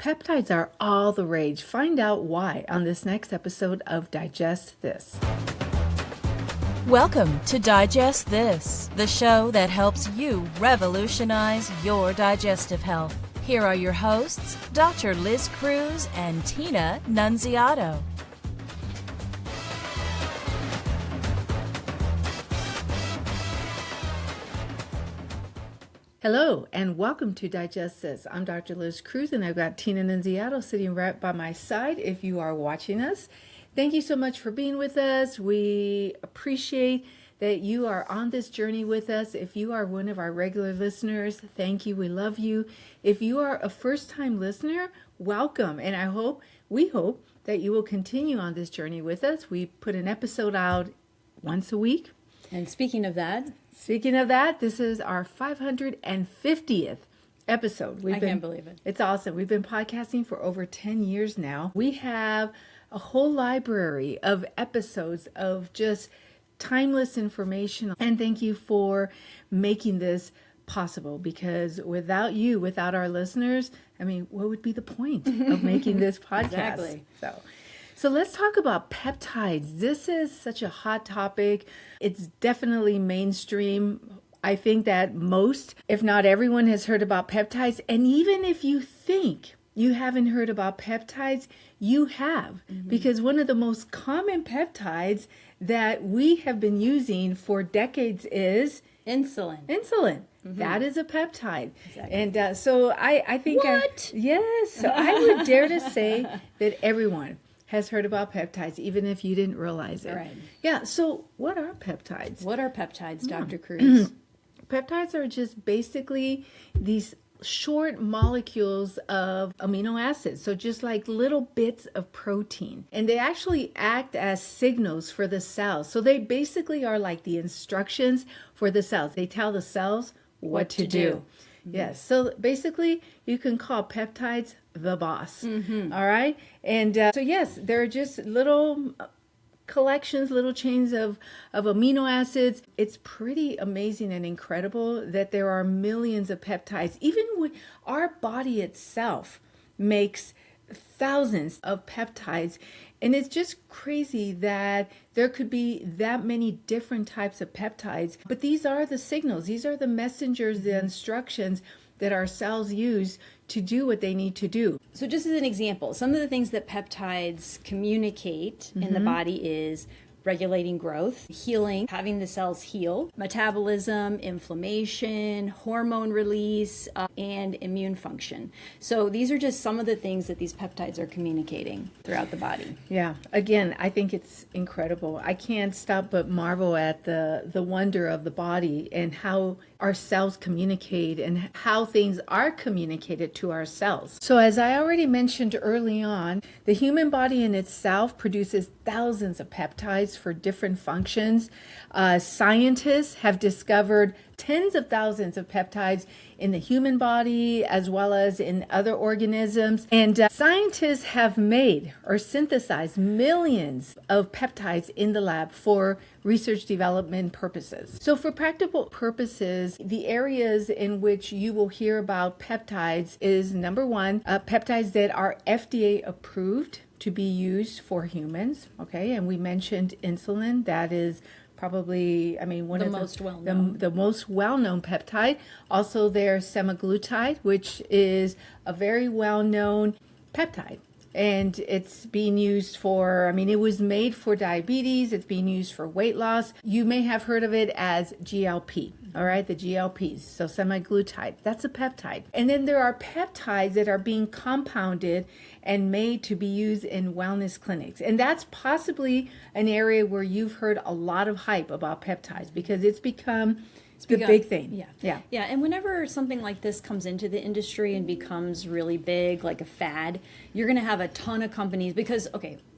Peptides are all the rage. Find out why on this next episode of Digest This. Welcome to Digest This, the show that helps you revolutionize your digestive health. Here are your hosts, Dr. Liz Cruz and Tina Nunziato. Hello and welcome to Digest This. I'm Dr. Liz Cruz and I've got Tina Nunziato sitting right by my side if you are watching us. Thank you so much for being with us. We appreciate that you are on this journey with us. If you are one of our regular listeners, thank you. We love you. If you are a first-time listener, welcome. And we hope that you will continue on this journey with us. We put an episode out once a week. And speaking of that, this is our 550th episode. I can't believe it. It's awesome. We've been podcasting for over 10 years now. We have a whole library of episodes of just timeless information. And thank you for making this possible, because without you, without our listeners, what would be the point of making this podcast? Exactly. So let's talk about peptides. This is such a hot topic. It's definitely mainstream. I think that most, if not everyone, has heard about peptides. And even if you think you haven't heard about peptides, you have. Because one of the most common peptides that we have been using for decades is insulin. That is a peptide. Exactly. And so I think... Yes. So I would dare to say that everyone has heard about peptides, even if you didn't realize it. Right. Yeah, so what are peptides? What are peptides, Dr. Cruz? Peptides are just basically these short molecules of amino acids, so just like little bits of protein. And they actually act as signals for the cells. So they basically are like the instructions for the cells. They tell the cells what to do. Yes. So basically, you can call peptides the boss. All right. And so, yes, they're just little collections, little chains of amino acids. It's pretty amazing and incredible that there are millions of peptides. Even when our body itself makes thousands of peptides. And it's just crazy that there could be that many different types of peptides. But these are the signals. These are the messengers, the instructions that our cells use to do what they need to do. So just as an example, some of the things that peptides communicate in the body is regulating growth, healing, having the cells heal, metabolism, inflammation, hormone release, and immune function. So these are just some of the things that these peptides are communicating throughout the body. Yeah, again, I think it's incredible. I can't stop but marvel at the wonder of the body and how our cells communicate and how things are communicated to our cells. So as I already mentioned early on, the human body in itself produces thousands of peptides for different functions. Scientists have discovered tens of thousands of peptides in the human body as well as in other organisms. And scientists have made or synthesized millions of peptides in the lab for research development purposes. So for practical purposes, the areas in which you will hear about peptides is number one, peptides that are FDA approved to be used for humans. Okay, and we mentioned insulin. That is probably, one of the most well-known peptide. Also, there's semaglutide, which is a very well-known peptide. And it's being used for, it was made for diabetes. It's being used for weight loss. You may have heard of it as GLP, all right, the GLPs. So semaglutide, that's a peptide. And then there are peptides that are being compounded and made to be used in wellness clinics. And that's possibly an area where you've heard a lot of hype about peptides because it's become the big thing. Yeah. And whenever something like this comes into the industry and becomes really big, like a fad, you're going to have a ton of companies because,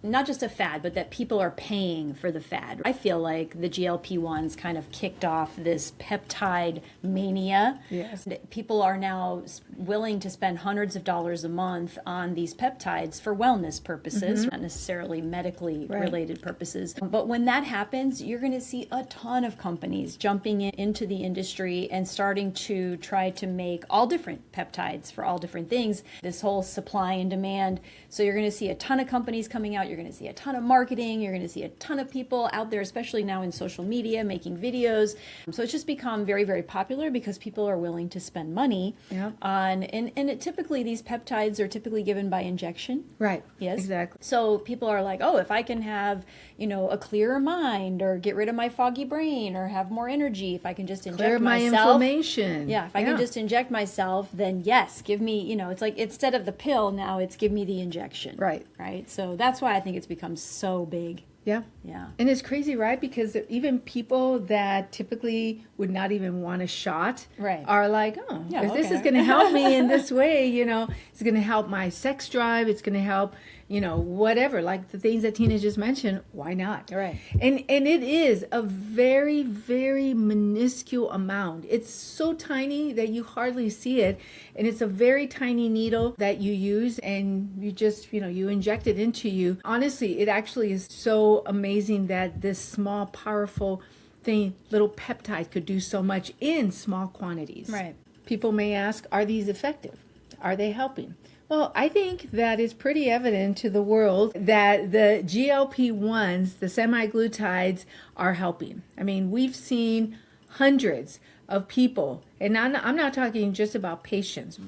not just a fad, but that people are paying for the fad. I feel like the GLP-1s kind of kicked off this peptide mania. Yes. People are now willing to spend hundreds of dollars a month on these peptides for wellness purposes, not necessarily medically related purposes. But when that happens, you're going to see a ton of companies jumping into the the industry and starting to try to make all different peptides for all different things. This whole supply and demand. So you're going to see a ton of companies coming out. You're going to see a ton of marketing. You're going to see a ton of people out there, especially now in social media, making videos. So it's just become very, very popular because people are willing to spend money on, and typically these peptides are typically given by injection. Right. Yes. Exactly. So people are like, oh, if I can have, a clearer mind or get rid of my foggy brain or have more energy, if I can just inject Clear my myself. inflammation. Yeah, if I can just inject myself, then yes, give me, it's like instead of the pill, now it's give me the injection. Right. Right. So that's why I think it's become so big. Yeah. Yeah. And it's crazy, right? Because even people that typically would not even want a shot are like, oh, Yeah, if this okay. is going to help me in this way, it's going to help my sex drive. It's going to help, whatever, like the things that Tina just mentioned, why not? Right. And it is a very, very minuscule amount. It's so tiny that you hardly see it. And it's a very tiny needle that you use and you just, you inject it into you. Honestly, it actually is so amazing that this small, powerful thing, little peptide, could do so much in small quantities. Right. People may ask, are these effective? Are they helping? Well, I think that it's pretty evident to the world that the GLP-1s, the semaglutides, are helping. I mean, we've seen hundreds of people, and I'm not talking just about patients,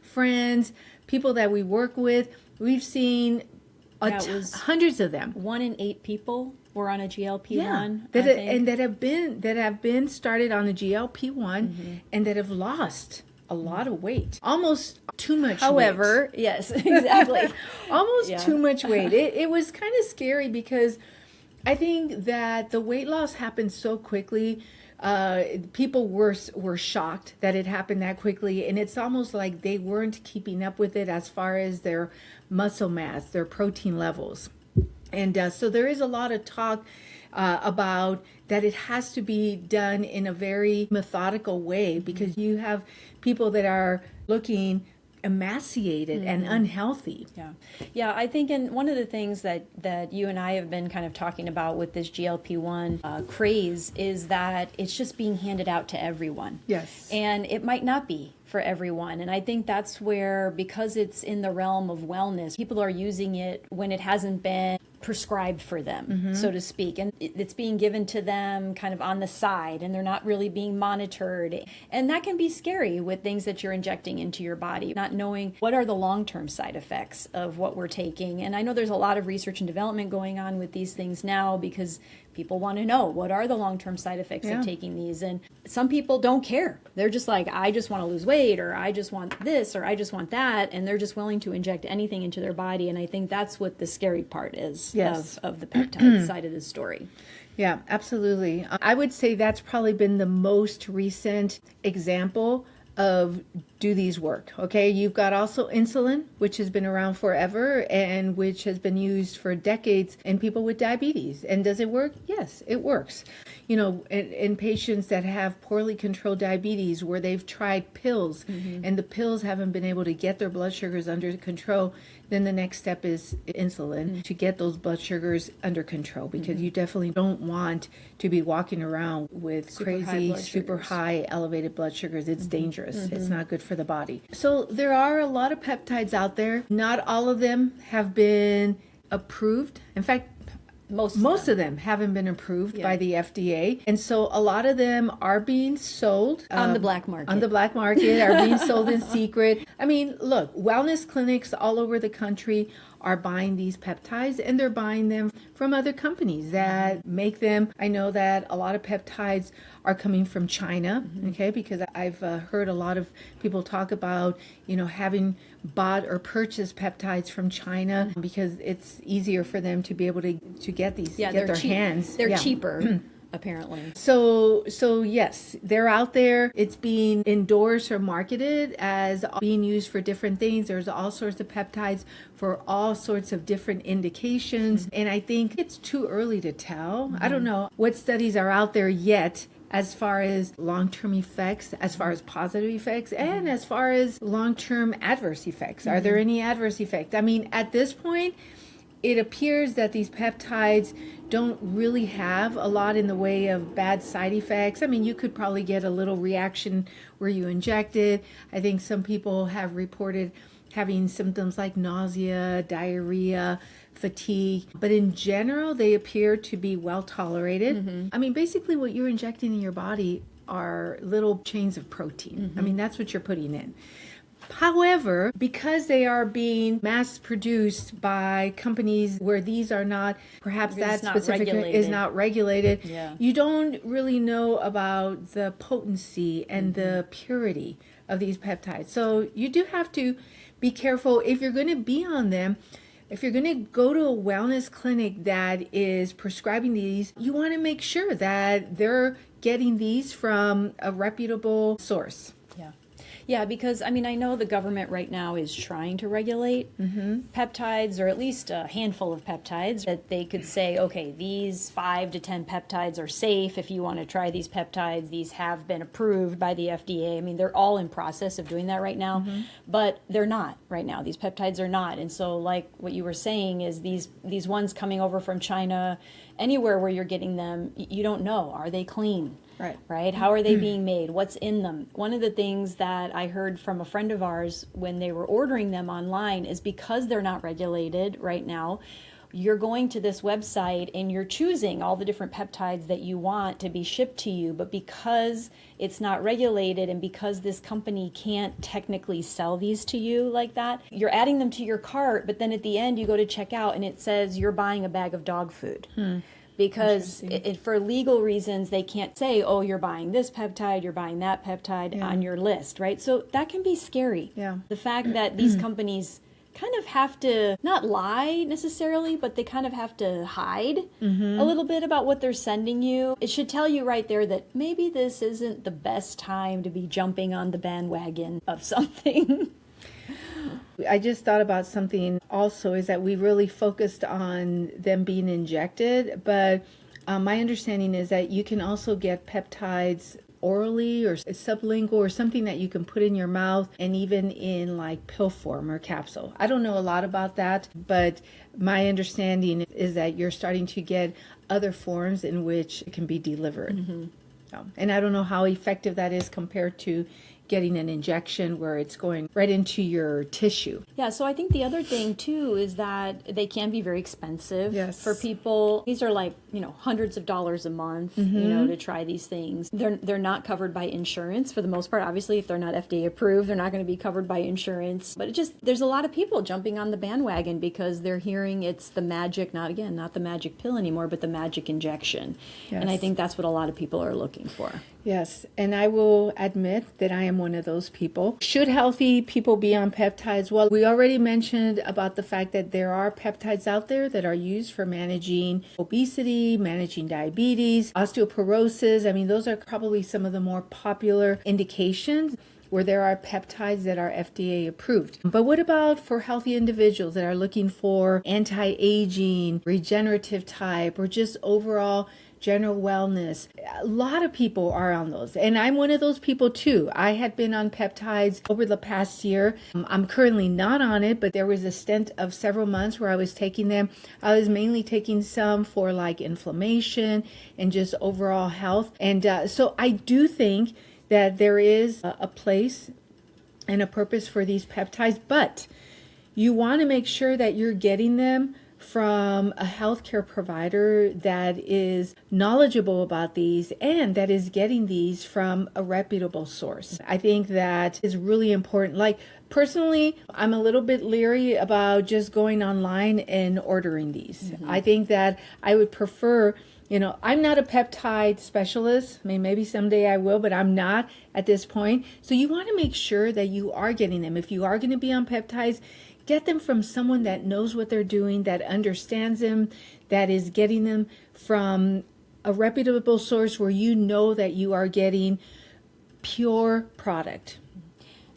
friends, people that we work with. We've seen hundreds of them. 1 in 8 people were on a GLP-1. That have been started on a GLP-1 and that have lost a lot of weight, almost too much However, weight. yes, exactly. Almost too much weight. It was kind of scary because I think that the weight loss happened so quickly. People were shocked that it happened that quickly, and it's almost like they weren't keeping up with it as far as their muscle mass, their protein levels. And so there is a lot of talk about that it has to be done in a very methodical way, because you have people that are looking emaciated and unhealthy. Yeah, I think, and one of the things that you and I have been kind of talking about with this GLP-1 craze is that it's just being handed out to everyone. Yes. And it might not be for everyone. And I think that's where, because it's in the realm of wellness, people are using it when it hasn't been prescribed for them, so to speak. And it's being given to them kind of on the side, and they're not really being monitored. And that can be scary with things that you're injecting into your body, not knowing what are the long-term side effects of what we're taking. And I know there's a lot of research and development going on with these things now, because people want to know what are the long-term side effects of taking these. And some people don't care. They're just like, I just want to lose weight, or I just want this, or I just want that. And they're just willing to inject anything into their body. And I think that's what the scary part is of the peptide side of the story. Yeah, absolutely. I would say that's probably been the most recent example of do these work. Okay, you've got also insulin, which has been around forever and which has been used for decades in people with diabetes. And does it work? Yes, it works. In patients that have poorly controlled diabetes, where they've tried pills and the pills haven't been able to get their blood sugars under control, then the next step is insulin to get those blood sugars under control, because you definitely don't want to be walking around with super high elevated blood sugars. It's dangerous. It's not good for the body. So there are a lot of peptides out there. Not all of them have been approved. In fact, most of them haven't been approved by the FDA. And so a lot of them are being sold on the black market. Are being sold in secret. I mean, look, wellness clinics all over the country are buying these peptides, and they're buying them from other companies that make them. I know that a lot of peptides are coming from China, okay, because I've heard a lot of people talk about, having bought or purchased peptides from China because it's easier for them to be able to get these, get their hands. They're cheaper. Apparently. So yes, they're out there. It's being endorsed or marketed as being used for different things. There's all sorts of peptides for all sorts of different indications. And I think it's too early to tell. I don't know what studies are out there yet as far as long-term effects, as far as positive effects, and as far as long-term adverse effects. Are there any adverse effects? I mean, at this point, It appears that these peptides don't really have a lot in the way of bad side effects. I mean, you could probably get a little reaction where you inject it. I think some people have reported having symptoms like nausea, diarrhea, fatigue, but in general, they appear to be well tolerated. I mean, basically what you're injecting in your body are little chains of protein. I mean, that's what you're putting in. However, because they are being mass produced by companies where these are not, perhaps that specific is not regulated, you don't really know about the potency and the purity of these peptides. So you do have to be careful if you're going to be on them. If you're going to go to a wellness clinic that is prescribing these, you want to make sure that they're getting these from a reputable source. Yeah, because I mean, I know the government right now is trying to regulate peptides, or at least a handful of peptides, that they could say, okay, these 5 to 10 peptides are safe if you want to try these peptides. These have been approved by the FDA. I mean, they're all in process of doing that right now, but they're not right now. These peptides are not. And so like what you were saying is these ones coming over from China, anywhere where you're getting them, you don't know. Are they clean? Right? How are they being made? What's in them? One of the things that I heard from a friend of ours when they were ordering them online is because they're not regulated right now, you're going to this website and you're choosing all the different peptides that you want to be shipped to you. But because it's not regulated and because this company can't technically sell these to you like that, you're adding them to your cart. But then at the end, you go to check out and it says you're buying a bag of dog food. Because for legal reasons, they can't say, oh, you're buying this peptide, you're buying that peptide on your list, right? So that can be scary. The fact that these companies kind of have to, not lie necessarily, but they kind of have to hide a little bit about what they're sending you. It should tell you right there that maybe this isn't the best time to be jumping on the bandwagon of something. I just thought about something also, is that we really focused on them being injected, but my understanding is that you can also get peptides orally or sublingual, or something that you can put in your mouth, and even in like pill form or capsule. I don't know a lot about that, but my understanding is that you're starting to get other forms in which it can be delivered. And I don't know how effective that is compared to getting an injection where it's going right into your tissue. Yeah, so I think the other thing too is that they can be very expensive for people. These are like, hundreds of dollars a month, to try these things. They're not covered by insurance for the most part. Obviously, if they're not FDA approved, they're not going to be covered by insurance. But there's a lot of people jumping on the bandwagon because they're hearing it's the magic, not the magic pill anymore, but the magic injection. And I think that's what a lot of people are looking for. Yes, and I will admit that I am one of those people. Should healthy people be on peptides? Well, we already mentioned about the fact that there are peptides out there that are used for managing obesity, managing diabetes, osteoporosis. I mean, those are probably some of the more popular indications where there are peptides that are FDA approved. But what about for healthy individuals that are looking for anti-aging, regenerative type, or just overall general wellness? A lot of people are on those, and I'm one of those people too. I had been on peptides over the past year. I'm currently not on it, but there was a stint of several months where I was taking them. I was mainly taking some for like inflammation and just overall health. And so I do think that there is a place and a purpose for these peptides, but you want to make sure that you're getting them from a healthcare provider that is knowledgeable about these and that is getting these from a reputable source. I think that is really important. Like personally, I'm a little bit leery about just going online and ordering these. I think that I would prefer, I'm not a peptide specialist. I mean, maybe someday I will, but I'm not at this point. So you want to make sure that you are getting them. If you are going to be on peptides, get them from someone that knows what they're doing, that understands them, that is getting them from a reputable source where you know that you are getting pure product.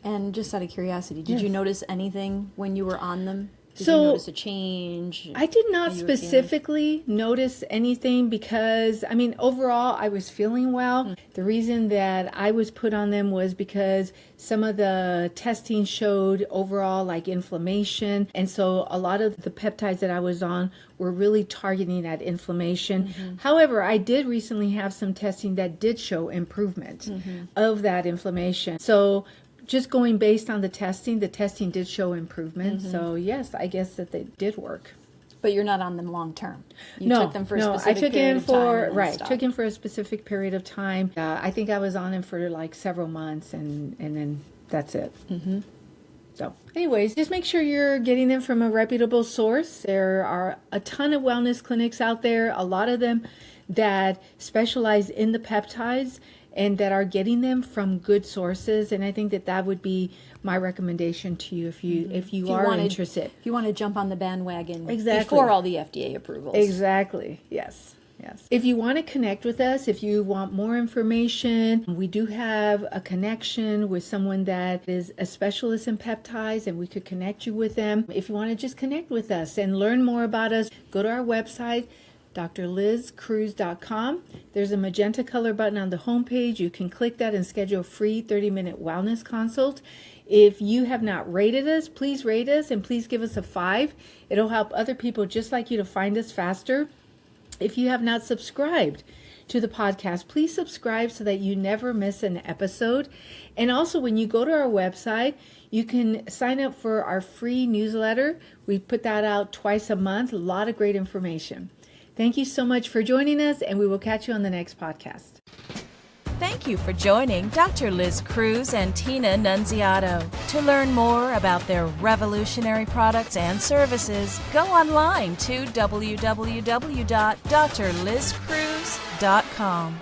And just out of curiosity, did you notice anything when you were on them? Did you notice a change? I did not how you were feeling? specifically notice anything because, I mean, overall, I was feeling well. The reason that I was put on them was because some of the testing showed overall like inflammation. And so a lot of the peptides that I was on were really targeting that inflammation. However, I did recently have some testing that did show improvement of that inflammation. So just going based on the testing did show improvement. So yes, I guess that they did work. But you're not on them long term. You No, took them for a no, I specific took period him of time for and then right. stopped. Took him for a specific period of time. I think I was on him for like several months, and then that's it. So, anyways, just make sure you're getting them from a reputable source. There are a ton of wellness clinics out there. A lot of them that specialize in the peptides and that are getting them from good sources. And I think that would be my recommendation to you if you are interested. If you want to jump on the bandwagon Exactly. before all the FDA approvals. Exactly. Yes. Yes. If you want to connect with us, if you want more information, we do have a connection with someone that is a specialist in peptides, and we could connect you with them. If you want to just connect with us and learn more about us, go to our website, drlizcruz.com. There's a magenta color button on the homepage. You can click that and schedule a free 30-minute wellness consult. If you have not rated us, please rate us and please give us a 5. It'll help other people just like you to find us faster. If you have not subscribed to the podcast, please subscribe so that you never miss an episode. And also, when you go to our website, you can sign up for our free newsletter. We put that out twice a month. A lot of great information. Thank you so much for joining us, and we will catch you on the next podcast. Thank you for joining Dr. Liz Cruz and Tina Nunziato. To learn more about their revolutionary products and services, go online to www.drlizcruz.com.